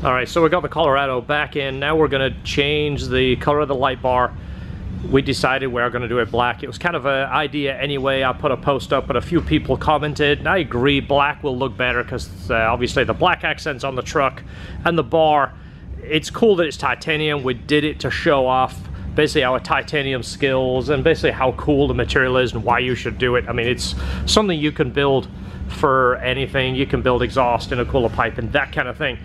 All right, so we got the Colorado back in. Now we're gonna change the color of the light bar. We decided we were gonna do it black. It was kind of an idea anyway. I put a post up, but a few people commented, and I agree, black will look better because obviously the black accents on the truck and the bar. It's cool that it's titanium. We did it to show off basically our titanium skills and basically how cool the material is and why you should do it. I mean, it's something you can build for anything. You can build exhaust in a cooler pipe and that kind of thing.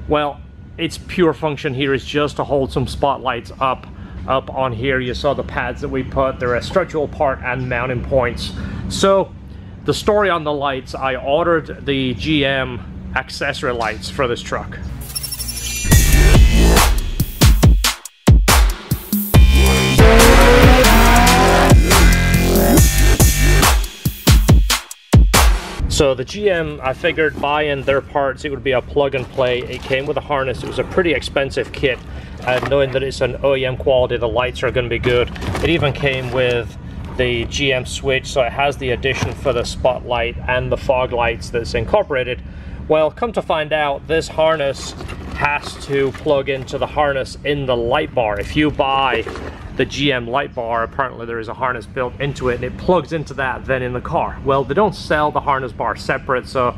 Well, its pure function here is just to hold some spotlights up on here. You saw the pads that we put. They're a structural part and mounting points. So the story on the lights, I ordered the GM accessory lights for this truck. So the GM, I figured buying their parts, it would be a plug and play. It came with a harness. It was a pretty expensive kit. Knowing that it's an OEM quality, the lights are going to be good. It even came with the GM switch, so it has the addition for the spotlight and the fog lights that's incorporated. Well, come to find out, this harness has to plug into the harness in the light bar. If you buy the GM light bar, apparently there is a harness built into it and it plugs into that then in the car. Well, they don't sell the harness bar separate, so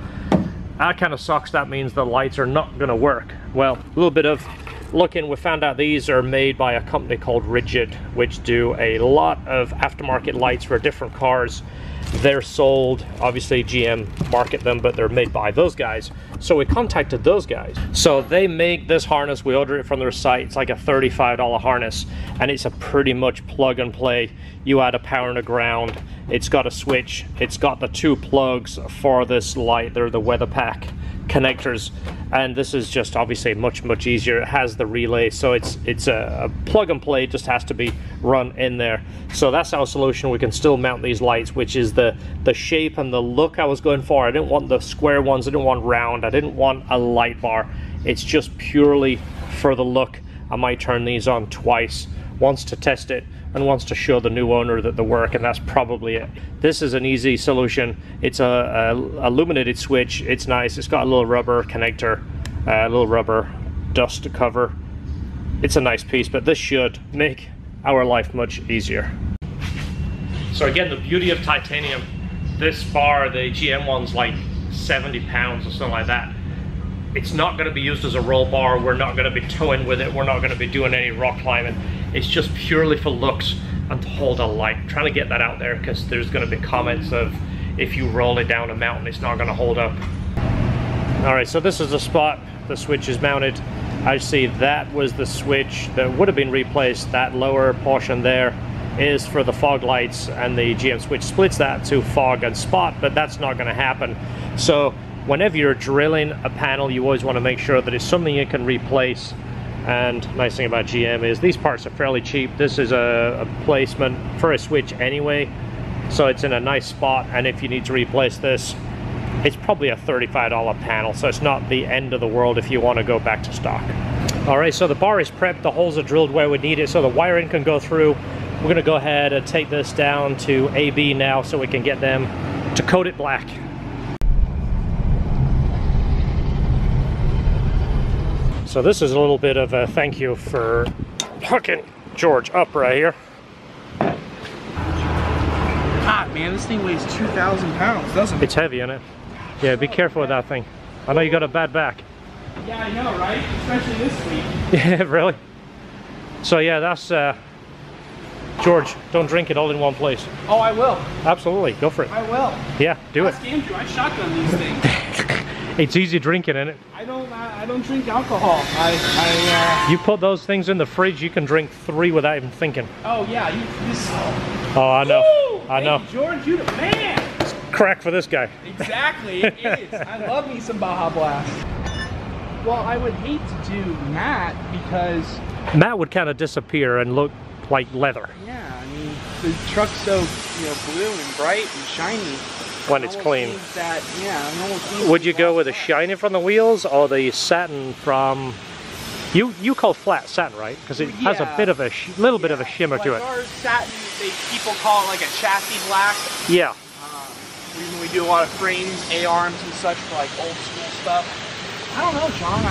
that kind of sucks. That means the lights are not going to work. Well, a little bit of looking, we found out these are made by a company called Rigid, which do a lot of aftermarket lights for different cars. They're sold, obviously GM market them, but they're made by those guys. So we contacted those guys. So they make this harness, we order it from their site. It's like a $35 harness, and it's a pretty much plug and play. You add a power and a ground, it's got a switch, it's got the two plugs for this light. They're the weather pack connectors, and this is just obviously much easier. It has the relay, so it's a plug and play. It just has to be run in there. So that's our solution. We can still mount these lights, which is the shape and the look I was going for. I didn't want the square ones, I didn't want round, I didn't want a light bar. It's just purely for the look. I might turn these on twice, once to test it and wants to show the new owner that they work, and that's probably it. This is an easy solution. It's a illuminated switch. It's nice. It's got a little rubber connector, a little rubber dust cover. It's a nice piece, but this should make our life much easier. So again, the beauty of titanium, this bar, the GM one's like 70 pounds or something like that. It's not going to be used as a roll bar. We're not going to be towing with it. We're not going to be doing any rock climbing. It's just purely for looks and to hold a light. I'm trying to get that out there because there's going to be comments of if you roll it down a mountain, it's not going to hold up. All right, so this is the spot the switch is mounted. I see that was the switch that would have been replaced. That lower portion there is for the fog lights, and the GM switch splits that to fog and spot, but that's not going to happen. So whenever you're drilling a panel, you always want to make sure that it's something you can replace. And nice thing about GM is these parts are fairly cheap. This is a placement for a switch anyway, so it's in a nice spot, and if you need to replace this, it's probably a $35 panel, so it's not the end of the world if you want to go back to stock. All right, so the bar is prepped, the holes are drilled where we need it, so the wiring can go through. We're going to go ahead and take this down to AB now so we can get them to coat it black. So this is a little bit of a thank you for hooking George up right here. God, man, this thing weighs 2,000 pounds, doesn't it? It's heavy, isn't it? Yeah, be careful with that thing. I know you got a bad back. Yeah, I know, right? Especially this week. Yeah, really? So yeah, that's George, don't drink it all in one place. Oh, I will. Absolutely, go for it. I will. Yeah, do it. Ask Andrew, I shotgun these things. It's easy drinking, isn't it? I don't drink alcohol. You put those things in the fridge, you can drink 3 without even thinking. Oh yeah, Oh, I know. Woo! I know. Hey, George, you the man. It's crack for this guy. Exactly, it is. I love me some Baja Blast. Well, I would hate to do matte because Matte would kind of disappear and look like leather. Yeah, I mean the truck's so blue and bright and shiny. When it's clean. That, yeah, would you go with the shiny from the wheels or the satin from? You call flat satin, right? Because it has a bit of a little bit of a shimmer to it. Ours satin, people call it like a chassis black. Yeah. Reason we do a lot of frames, A-arms and such for like old school stuff. I don't know, John.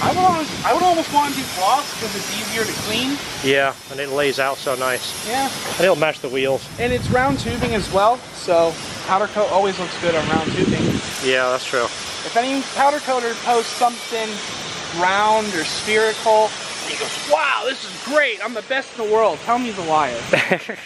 I would almost want to do gloss because it's easier to clean. Yeah, and it lays out so nice. Yeah. And it'll match the wheels. And it's round tubing as well, so powder coat always looks good on round tubing. Yeah, that's true. If any powder coater posts something round or spherical, and he goes, wow, this is great, I'm the best in the world, tell me he's a liar.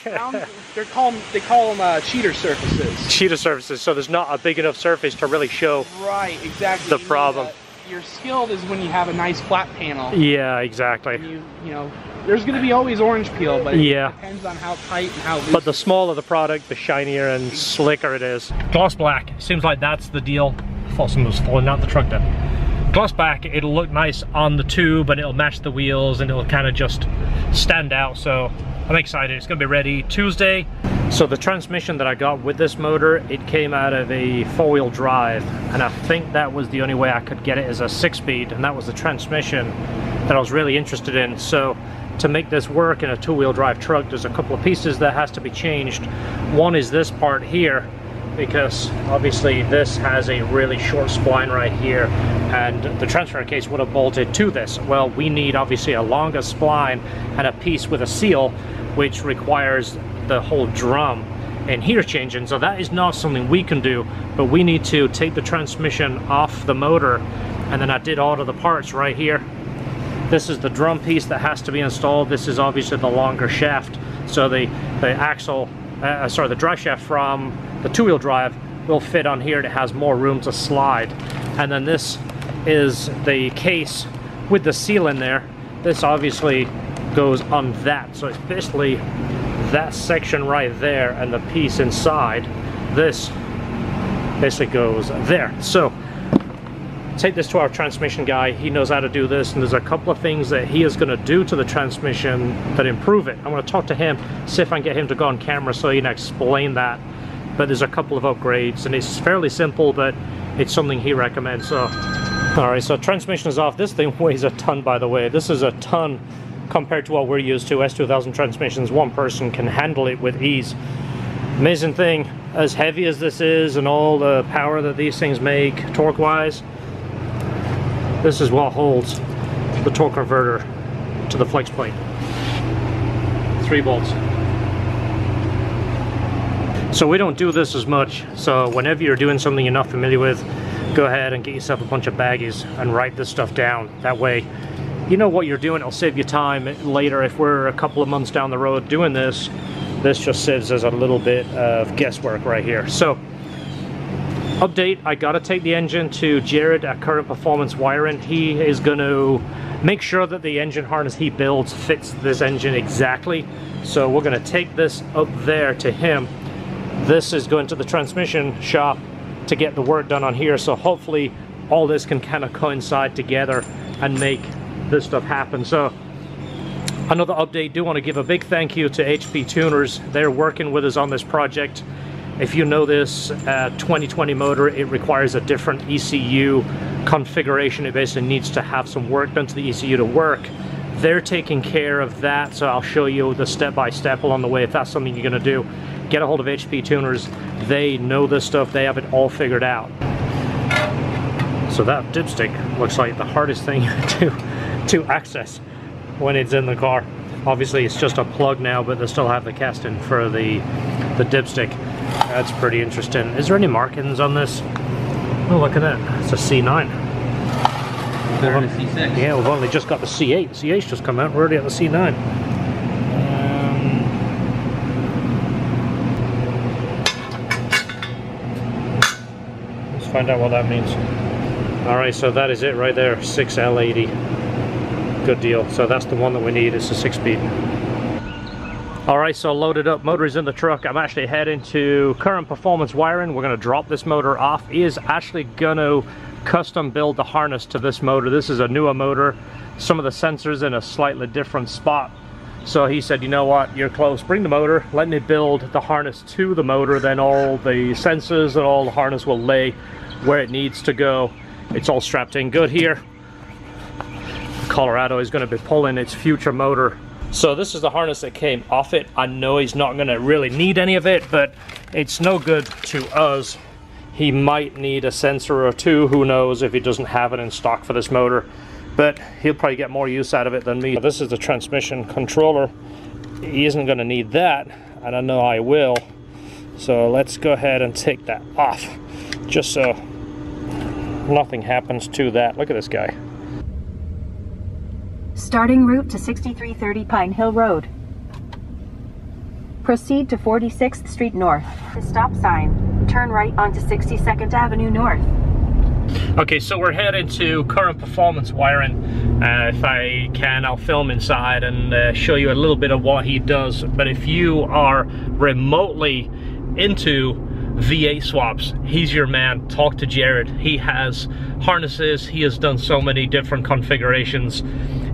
Round, they call them cheater surfaces. Cheater surfaces, so there's not a big enough surface to really show right, exactly. the problem. You're skilled is when you have a nice flat panel. Yeah, exactly. And you know, there's going to be always orange peel, but it depends on how tight and how loose. But the smaller the product, the shinier and slicker it is. Gloss black, seems like that's the deal. I thought someone was falling out the truck there. Gloss black, it'll look nice on the tube and it'll match the wheels and it'll kind of just stand out. So I'm excited, it's gonna be ready Tuesday. So the transmission that I got with this motor, it came out of a 4-wheel drive, and I think that was the only way I could get it as a 6-speed, and that was the transmission that I was really interested in. So to make this work in a 2-wheel drive truck, there's a couple of pieces that has to be changed. One is this part here, because obviously this has a really short spline right here, and the transfer case would have bolted to this. Well, we need obviously a longer spline and a piece with a seal, which requires the whole drum and heater changing. So that is not something we can do, but we need to take the transmission off the motor, and then I did all of the parts right here. This is the drum piece that has to be installed. This is obviously the longer shaft, so the axle, the drive shaft from the 2-wheel drive will fit on here. It has more room to slide. And then this is the case with the seal in there. This obviously goes on that, so it's basically that section right there, and the piece inside this basically goes there. So take this to our transmission guy. He knows how to do this, and there's a couple of things that he is going to do to the transmission that improve it. I'm going to talk to him, see if I can get him to go on camera so he can explain that. But there's a couple of upgrades, and it's fairly simple, but it's something he recommends. So alright, so transmission is off. This thing weighs a ton, by the way. This is a ton compared to what we're used to. S2000 transmissions, one person can handle it with ease. Amazing thing, as heavy as this is and all the power that these things make torque wise, this is what holds the torque converter to the flex plate. 3 bolts. So we don't do this as much, so whenever you're doing something you're not familiar with, go ahead and get yourself a bunch of baggies and write this stuff down. That way you know what you're doing. It'll save you time later. If we're a couple of months down the road doing this, this just saves us a little bit of guesswork right here. So update, I gotta take the engine to Jared at Current Performance Wiring. He is gonna make sure that the engine harness he builds fits this engine exactly. So we're gonna take this up there to him. This is going to the transmission shop to get the work done on here. So hopefully all this can kind of coincide together and make this stuff happen. So another update, do want to give a big thank you to HP Tuners. They're working with us on this project. If you know this 2020 motor, it requires a different ECU configuration. It basically needs to have some work done to the ECU to work. They're taking care of that, so I'll show you the step-by-step along the way if that's something you're going to do. Get a hold of HP Tuners. They know this stuff. They have it all figured out. So that dipstick looks like the hardest thing to access when it's in the car. Obviously it's just a plug now, but they still have the casting for the dipstick. That's pretty interesting. Is there any markings on this? Oh, look at that. It's a C9. They're on a C6. Yeah, we've only just got the C8. The C8's just come out. We're already at the C9. Let's find out what that means. Alright, so that is it right there. 6L80. Good deal. So that's the one that we need. It's a 6-speed. Alright, so loaded up, motor is in the truck. I'm actually heading to Current Performance Wiring. We're going to drop this motor off. He is actually going to custom build the harness to this motor. This is a newer motor. Some of the sensors in a slightly different spot. So he said, you know what, you're close. Bring the motor, let me build the harness to the motor. Then all the sensors and all the harness will lay where it needs to go. It's all strapped in good here. Colorado is going to be pulling its future motor. So this is the harness that came off it. I know he's not going to really need any of it, but it's no good to us He might need a sensor or two, who knows, if he doesn't have it in stock for this motor. But he'll probably get more use out of it than me. This is the transmission controller. He isn't going to need that, and I know I will. So let's go ahead and take that off, just so nothing happens to that. Look at this guy. Starting route to 6330 Pine Hill Road. Proceed to 46th Street North. The stop sign. Turn right onto 62nd Avenue North. Okay, so we're heading to current performance wiring. If I can, I'll film inside and show you a little bit of what he does. But if you are remotely into V8 swaps, he's your man. Talk to Jared. He has harnesses. He has done so many different configurations.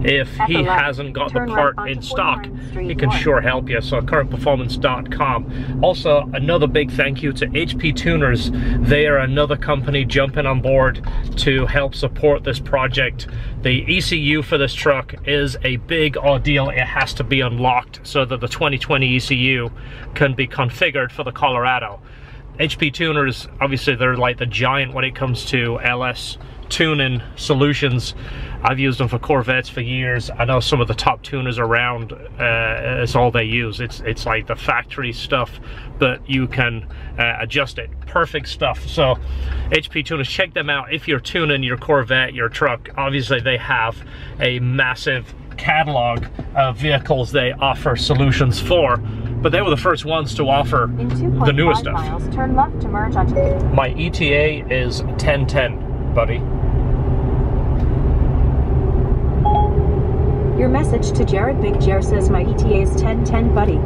If he hasn't got the part in stock, he can sure help you. So currentperformance.com. Also, another big thank you to HP Tuners. They are another company jumping on board to help support this project. The ECU for this truck is a big ordeal. It has to be unlocked so that the 2020 ECU can be configured for the Colorado. HP Tuners, obviously they're like the giant when it comes to LS tuning solutions. I've used them for Corvettes for years. I know some of the top tuners around, it's all they use. It's like the factory stuff, but you can adjust it. Perfect stuff. So HP Tuners, check them out if you're tuning your Corvette, your truck. Obviously they have a massive catalog of vehicles they offer solutions for, but they were the first ones to offer the newest stuff. Miles, turn left to merge onto My ETA is 1010, buddy. Your message to Jared. Big Jer says my ETA is 1010, buddy.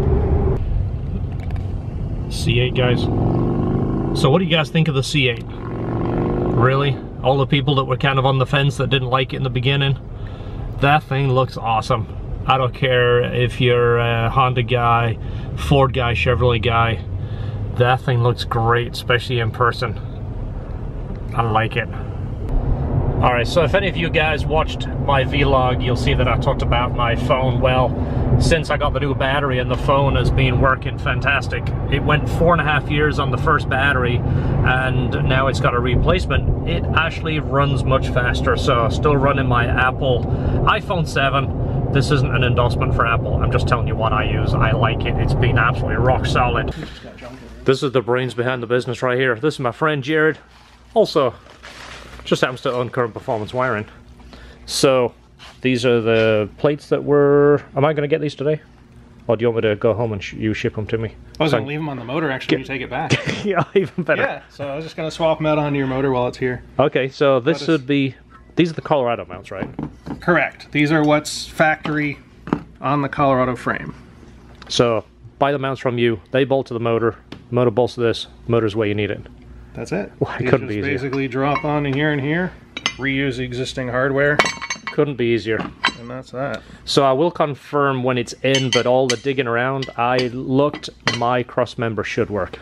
C8, guys. So what do you guys think of the C8? Really? All the people that were kind of on the fence that didn't like it in the beginning? That thing looks awesome. I don't care if you're a Honda guy, Ford guy, Chevrolet guy. That thing looks great, especially in person. I like it. Alright, so if any of you guys watched my vlog, you'll see that I talked about my phone. Well, since I got the new battery and the phone has been working fantastic. It went 4.5 years on the first battery and now it's got a replacement. It actually runs much faster, so still running my Apple iPhone 7. This isn't an endorsement for Apple, I'm just telling you what I use. I like it, it's been absolutely rock solid. This is the brains behind the business right here. This is my friend Jared. Also, just happens to own current performance wiring. So these are the plates that were... Am I going to get these today? Or do you want me to go home and you ship them to me? I was going to leave them on the motor actually when you take it back. Yeah, even better. Yeah, so I was just going to swap them out onto your motor while it's here. Okay, so this would be... These are the Colorado mounts, right? Correct. These are what's factory on the Colorado frame. So buy the mounts from you. They bolt to the motor. Motor bolts to this. Motor's where you need it. That's it. Well, it couldn't be easier. Basically drop on in here and here, reuse the existing hardware. Couldn't be easier. And that's that. So I will confirm when it's in, but all the digging around, I looked, my cross member should work.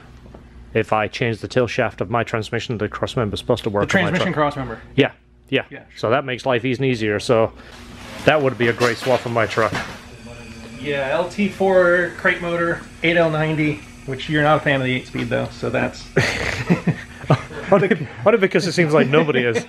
If I change the tilt shaft of my transmission, the cross member is supposed to work. The transmission cross member. Yeah, yeah. Yeah, sure. So that makes life even easier. So that would be a great swap for my truck. Yeah, LT4 crate motor, 8L90, which you're not a fan of the 8-speed though, so that's... Only because it seems like nobody is.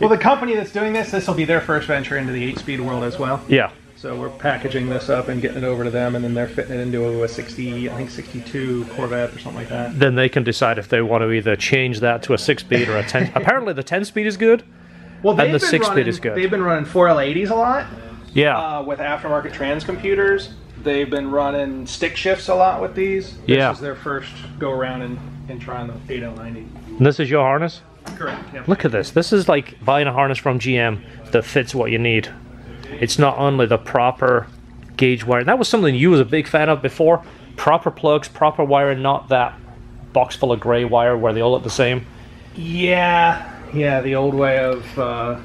Well, the company that's doing this will be their first venture into the 8-speed world as well. Yeah. So we're packaging this up and getting it over to them, and then they're fitting it into a 60, I think 62 Corvette or something like that. Then they can decide if they want to either change that to a 6-speed or a 10. Apparently the 10-speed is good, well, and the 6-speed is good. They've been running 4L80s a lot. Yeah. With aftermarket trans computers. They've been running stick shifts a lot with these. This is their first go around and trying the 8L90. And this is your harness? Correct, yeah. Look at this. This is like buying a harness from GM that fits what you need. It's not only the proper gauge wire. That was something you was a big fan of before. Proper plugs, proper wiring, not that box full of gray wire where they all look the same. Yeah, the old way of...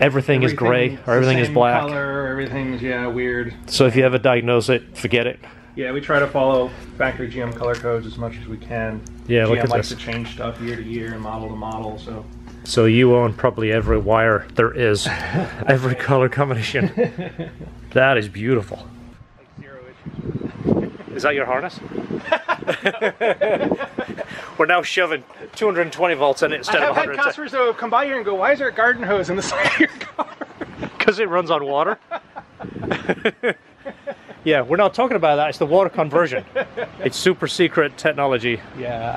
everything is gray, or everything is black. Color, everything's, weird. So if you ever diagnose it, forget it. Yeah, we try to follow factory GM color codes as much as we can. Yeah, look at GM likes this. to change stuff year to year and model to model, so... So you own probably every wire there is, every color combination. That is beautiful. Like 0 issues. Is that your harness? We're now shoving 220 volts in it instead of I've had 100. customers that have come by here and go, why is there a garden hose in the side of your car? Because it runs on water. Yeah, we're not talking about that. It's the water conversion. It's super secret technology. Yeah,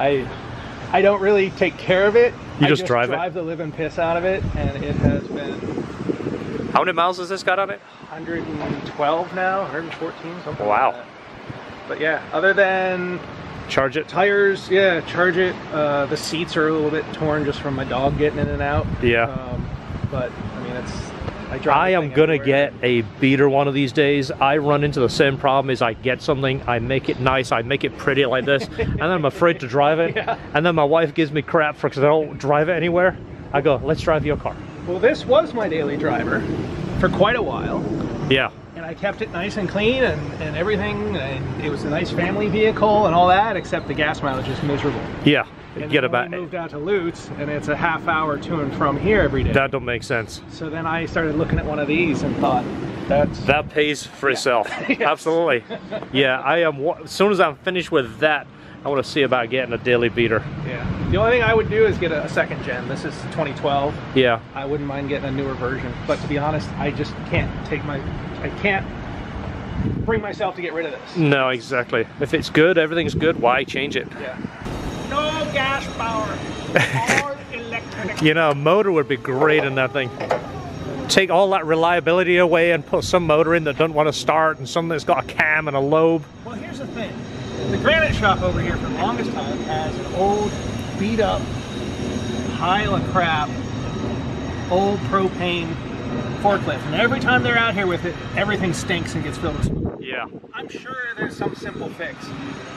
I don't really take care of it. You just drive the living piss out of it, and it has been... How many miles has this got on it? 112 now, 114, something Wow. like that. But yeah, other than Charge it? tires, yeah, charge it. The seats are a little bit torn just from my dog getting in and out. Yeah. But I mean, I drive. I the am thing gonna everywhere. get a beater one of these days. I run into the same problem is I get something, I make it nice, I make it pretty like this, and then I'm afraid to drive it. Yeah. And then my wife gives me crap for because I don't drive it anywhere. I go, let's drive your car. Well, this was my daily driver for quite a while. Yeah. And I kept it nice and clean and everything, and it was a nice family vehicle and all that, except the gas mileage is miserable. Yeah. And Get then about we moved out to Lutz, and it's a half hour to and from here every day. that don't make sense. So then I started looking at one of these and thought, That pays for itself. Absolutely. Yeah, I am. As soon as I'm finished with that, I want to see about getting a daily beater. yeah. The only thing I would do is get a second gen. This is 2012. Yeah. I wouldn't mind getting a newer version, but to be honest, I just can't I can't bring myself to get rid of this. No, exactly. If it's good, everything's good. Why change it? Yeah. No gas power. All electric. You know, a motor would be great in that thing. Take all that reliability away and put some motor in that doesn't want to start and some that's got a cam and a lobe. Well, here's the thing. The granite shop over here for the longest time has an old, beat up pile of crap, old propane forklift. And every time they're out here with it, everything stinks and gets filled with smoke. Yeah. I'm sure there's some simple fix.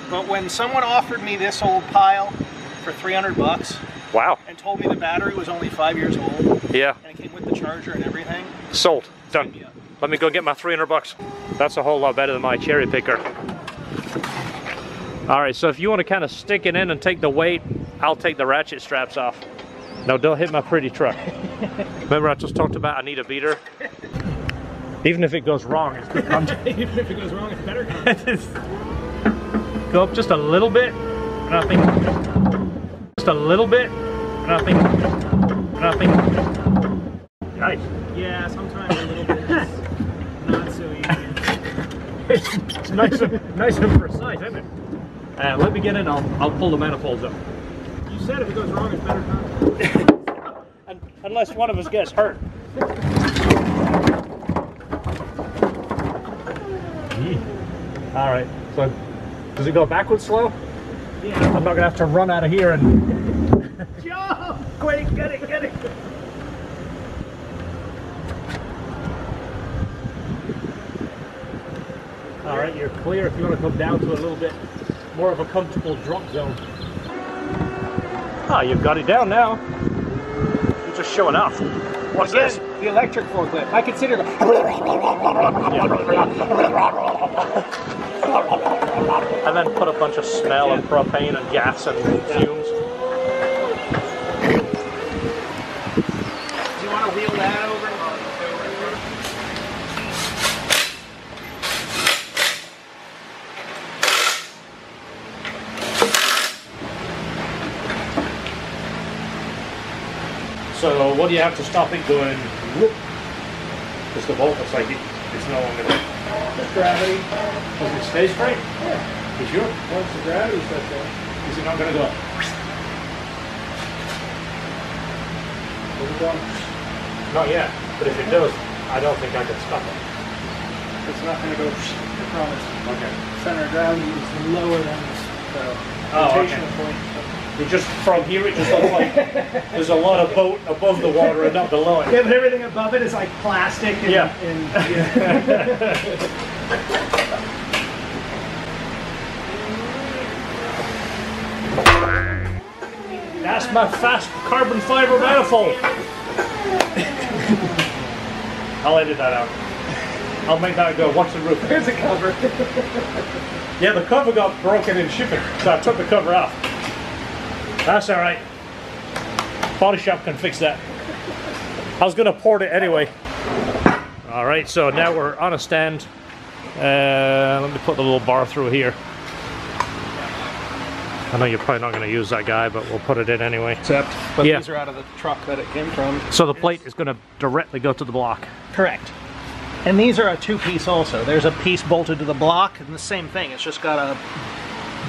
But when someone offered me this old pile for 300 bucks Wow. and told me the battery was only 5 years old Yeah. and it came with the charger and everything, Sold. Done. yeah. Let me go get my 300 bucks. That's a whole lot better than my cherry picker. All right, so if you want to kind of stick it in and take the weight, I'll take the ratchet straps off. No, don't hit my pretty truck. Remember I just talked about I need a beater? Even if it goes wrong, it's good content. Even if it goes wrong, it's better. Go up just a little bit, and I think just a little bit, and I think nice. Yeah, sometimes a little bit is not so easy. It's nice and precise, isn't it? Let me get in. I'll pull the manifolds up. You said if it goes wrong, it's better content. Unless one of us gets hurt. All right. So, does it go backwards slow? Yeah. I'm not gonna have to run out of here and. Joe! Quick, get it, get it! All right, you're clear if you want to come down to a little bit more of a comfortable drop zone. Ah, you've got it down now. You're just showing off. What's Again, this? the electric forklift. I consider it. And then put a bunch of smell and propane and gas and fumes. Do you want to wheel that over? So what do you have to stop it going? Whoop? Because the bolt looks like it's no longer there. Just gravity. Does it stay straight? Yeah. You sure? Once the gravity sets in. Is it not going to go? Will it go? Not yet. But if it does, I don't think I can stop it. It's not going to go. I promise. Okay. Center of gravity is lower than the rotational point. It just, from here, it just looks like there's a lot of boat above the water and not below it. Yeah, but everything above it is like plastic. And, Yeah. That's my fast carbon fiber manifold. I'll edit that out. I'll make that go. Watch the roof. Here's a cover. Yeah, the cover got broken in shipping, so I took the cover off. That's all right. Body shop can fix that. I was gonna port it anyway. All right, so now we're on a stand. Let me put the little bar through here. I know you're probably not going to use that guy, but we'll put it in anyway. But Yeah. these are out of the truck that it came from. So the plate is going to directly go to the block. Correct. And these are a two-piece also. There's a piece bolted to the block, and the same thing. It's just got a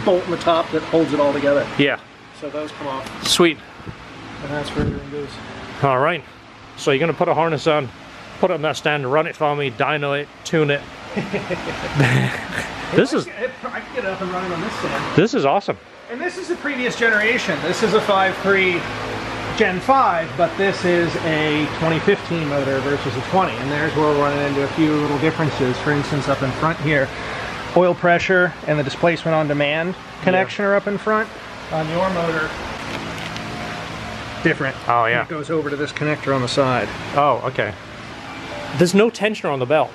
bolt in the top that holds it all together. Yeah. So those come off, Sweet. and that's where everything goes. All right. So you're going to put a harness on, put it on that stand, run it for me, dyno it, tune it. I can get up and running on this stand. This is awesome. And this is a previous generation. This is a 5.3 Gen 5, but this is a 2015 motor versus a 20. And there's where we're running into a few little differences. For instance, up in front here, oil pressure and the displacement on demand connection are up in front. On your motor, different. Oh, yeah. It goes over to this connector on the side. Oh, okay. There's no tensioner on the belt.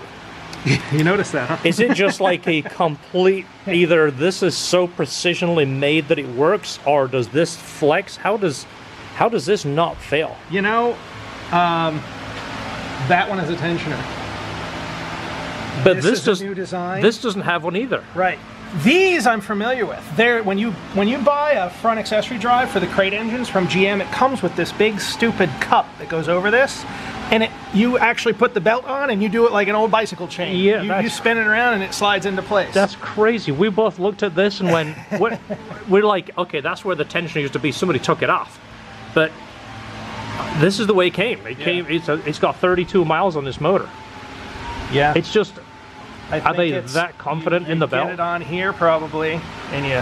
You notice that, huh? Is it just like a complete, either this is so precisionally made that it works, or does this flex? How does this not fail? You know, that one is a tensioner. But This is a new design. This doesn't have one either. Right. These I'm familiar with. They're, when you buy a front accessory drive for the crate engines from GM, it comes with this big stupid cup that goes over this, and you actually put the belt on and you do it like an old bicycle chain. Yeah, you spin it around and it slides into place. That's crazy. We both looked at this and went, we're like, okay, that's where the tensioner used to be. Somebody took it off, but this is the way it came. It's got 32 miles on this motor. Yeah. It's just. I Are they think that confident in the belt? Get it on here probably, and you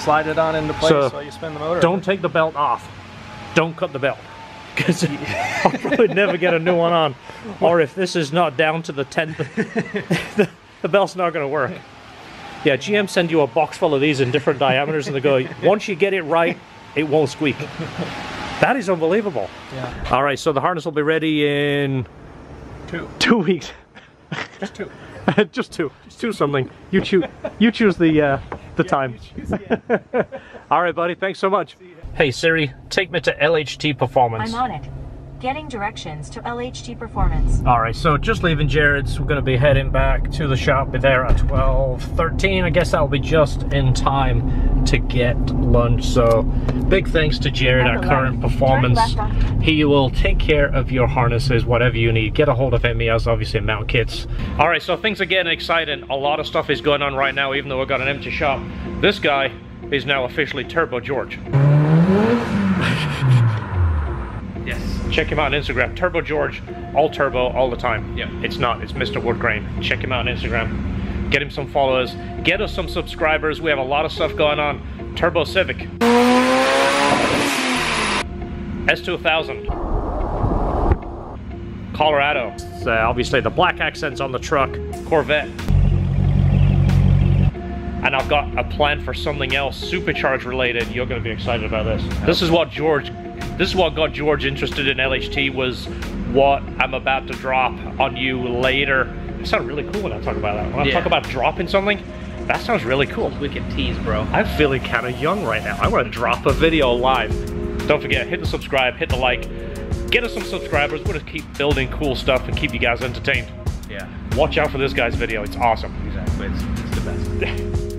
slide it on into place while you spin the motor. Don't take the belt off. Don't cut the belt, because I'll probably never get a new one on. Or if this is not down to the 10th, the belt's not going to work. Yeah, GM send you a box full of these in different diameters, and they go, once you get it right, it won't squeak. That is unbelievable. Yeah. All right, so the harness will be ready in 2 weeks. Just 2. Just two something. You choose the time. All right, buddy. Thanks so much. Hey Siri, take me to LHT Performance. I'm on it. Getting directions to LHT Performance. All right, so just leaving Jared's. We're going to be heading back to the shop. Be there at 12:13. I guess that'll be just in time to get lunch. So big thanks to Jared at Current Performance. He will take care of your harnesses, whatever you need. Get a hold of him. He has obviously mount kits. All right, so things are getting exciting. A lot of stuff is going on right now, even though we've got an empty shop. This guy is now officially Turbo George. Yes. Check him out on Instagram. Turbo George, all turbo, all the time. Yeah. It's not. It's Mr. Woodgrain. Check him out on Instagram. Get him some followers. Get us some subscribers. We have a lot of stuff going on. Turbo Civic. S2000. Colorado. Obviously the black accents on the truck. Corvette. And I've got a plan for something else, supercharge related. You're going to be excited about this. This is what got George interested in LHT, was what I'm about to drop on you later. It sounds really cool when I talk about that. When I talk about dropping something, that sounds really cool. Wicked tease, bro. I'm feeling kind of young right now. I want to drop a video live. Don't forget, hit the subscribe, hit the like. Get us some subscribers. We're going to keep building cool stuff and keep you guys entertained. Yeah. Watch out for this guy's video. It's awesome. Exactly. It's the best.